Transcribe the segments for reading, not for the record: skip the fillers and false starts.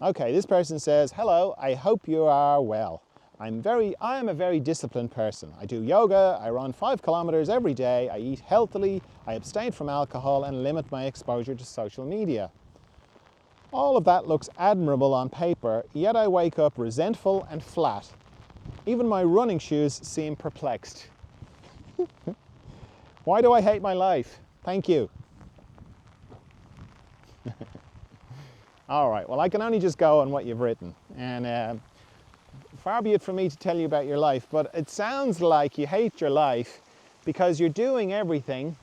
Okay, this person says, hello, I hope you are well. I am a very disciplined person. I do yoga, I run 5 kilometers every day, I eat healthily, I abstain from alcohol and limit my exposure to social media. All of that looks admirable on paper, yet I wake up resentful and flat. Even my running shoes seem perplexed. Why do I hate my life? Thank you. All right, well, I can only just go on what you've written. And far be it from me to tell you about your life, but it sounds like you hate your life because you're doing everything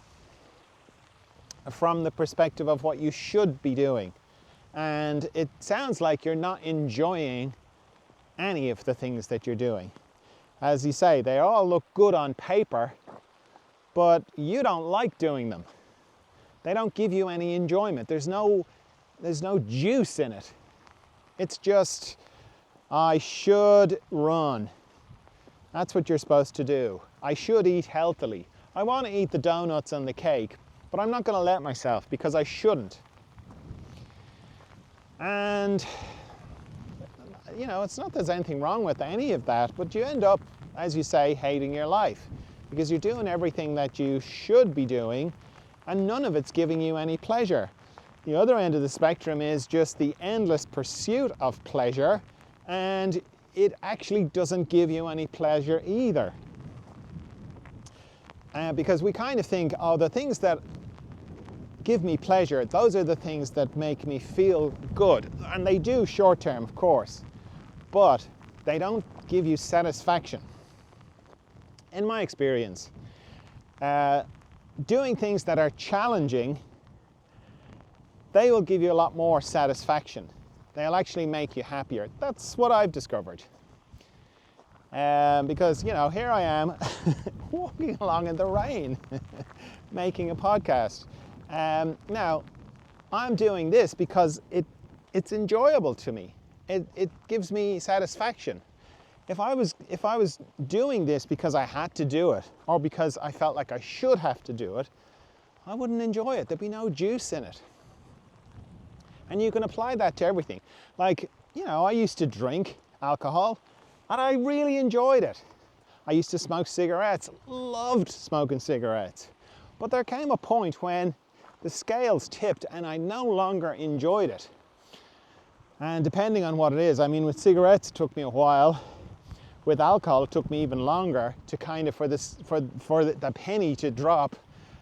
from the perspective of what you should be doing. And it sounds like you're not enjoying any of the things that you're doing. As you say, they all look good on paper, but you don't like doing them. They don't give you any enjoyment. There's no juice in it. It's just, I should run. That's what you're supposed to do. I should eat healthily. I want to eat the donuts and the cake, but I'm not going to let myself because I shouldn't. And, you know, it's not that there's anything wrong with any of that, but you end up, as you say, hating your life because you're doing everything that you should be doing and none of it's giving you any pleasure. The other end of the spectrum is just the endless pursuit of pleasure, and it actually doesn't give you any pleasure either. Because we kind of think, oh, the things that give me pleasure, those are the things that make me feel good. And they do short term, of course, but they don't give you satisfaction. In my experience, doing things that are challenging, they will give you a lot more satisfaction. They'll actually make you happier. That's what I've discovered. Because, you know, here I am walking along in the rain, making a podcast. Now, I'm doing this because it's enjoyable to me. It gives me satisfaction. If I was doing this because I had to do it, or because I felt like I should have to do it, I wouldn't enjoy it. There'd be no juice in it. And you can apply that to everything. Like, you know, I used to drink alcohol and I really enjoyed it. I used to smoke cigarettes, loved smoking cigarettes. But there came a point when the scales tipped and I no longer enjoyed it. And depending on what it is, I mean, with cigarettes it took me a while. With alcohol it took me even longer to kind of for the penny to drop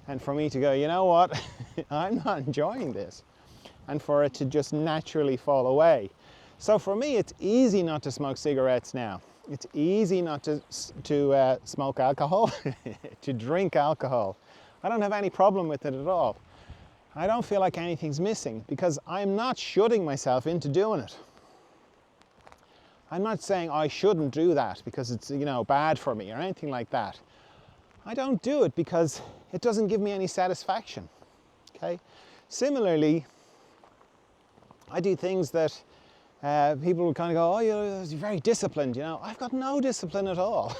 and for me to go, you know what, I'm not enjoying this. And for it to just naturally fall away. So for me, it's easy not to smoke cigarettes now. It's easy not to smoke alcohol, to drink alcohol. I don't have any problem with it at all. I don't feel like anything's missing because I'm not shutting myself into doing it. I'm not saying I shouldn't do that because it's, you know, bad for me or anything like that. I don't do it because it doesn't give me any satisfaction. Okay? Similarly, I do things that people will kind of go, oh, you're very disciplined, you know. I've got no discipline at all.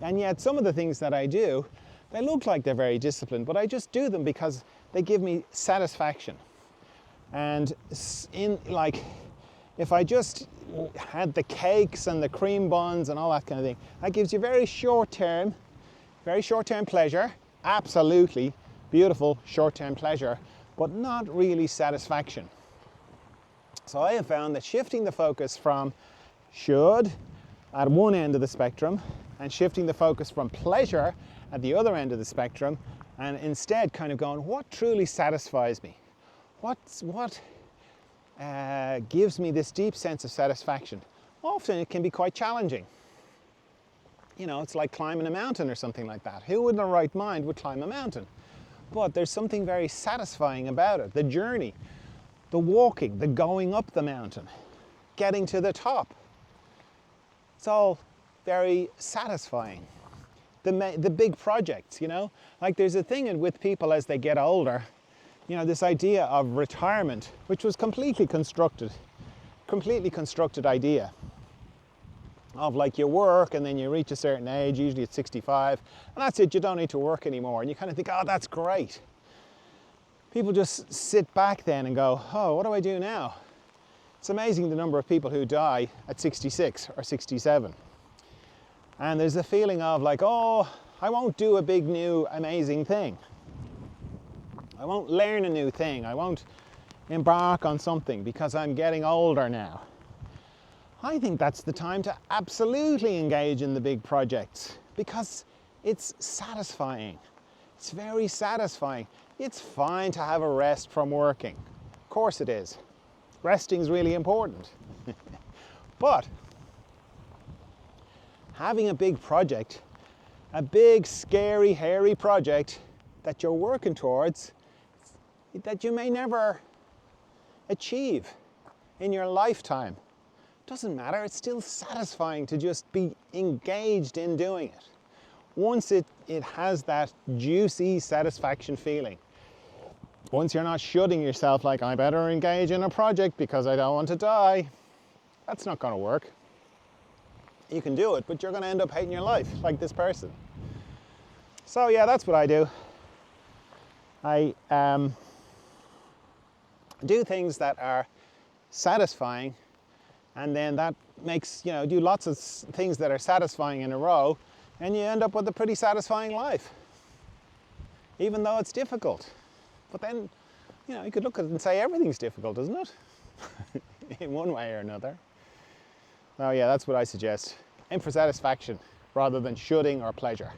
And yet some of the things that I do, they look like they're very disciplined, but I just do them because they give me satisfaction. And if I just had the cakes and the cream buns and all that kind of thing, that gives you very short-term pleasure, absolutely beautiful short-term pleasure, but not really satisfaction. So I have found that shifting the focus from should at one end of the spectrum and shifting the focus from pleasure at the other end of the spectrum, and instead kind of going, what truly satisfies me? What gives me this deep sense of satisfaction? Often it can be quite challenging. You know, it's like climbing a mountain or something like that. Who in their right mind would climb a mountain? But there's something very satisfying about it. The journey, the walking, the going up the mountain, getting to the top. It's all very satisfying. The big projects, you know, like there's a thing with people as they get older, you know, this idea of retirement, which was completely constructed idea of like you work and then you reach a certain age, usually at 65, and that's it, you don't need to work anymore. And you kind of think, oh, that's great. People just sit back then and go, oh, what do I do now? It's amazing the number of people who die at 66 or 67. And there's a feeling of like, oh, I won't do a big new amazing thing. I won't learn a new thing. I won't embark on something because I'm getting older now. I think that's the time to absolutely engage in the big projects because it's satisfying. It's very satisfying. It's fine to have a rest from working. Of course it is. Resting is really important. But having a big project, a big, scary, hairy project that you're working towards, that you may never achieve in your lifetime, doesn't matter. It's still satisfying to just be engaged in doing it. Once it has that juicy satisfaction feeling, once you're not shutting yourself like, I better engage in a project because I don't want to die, that's not going to work. You can do it, but you're going to end up hating your life like this person. So yeah, that's what I do. I do things that are satisfying, and then that makes, do lots of things that are satisfying in a row, and you end up with a pretty satisfying life, even though it's difficult. But then, you could look at it and say everything's difficult, isn't it? In one way or another. Oh yeah, that's what I suggest. Aim for satisfaction rather than shooting or pleasure.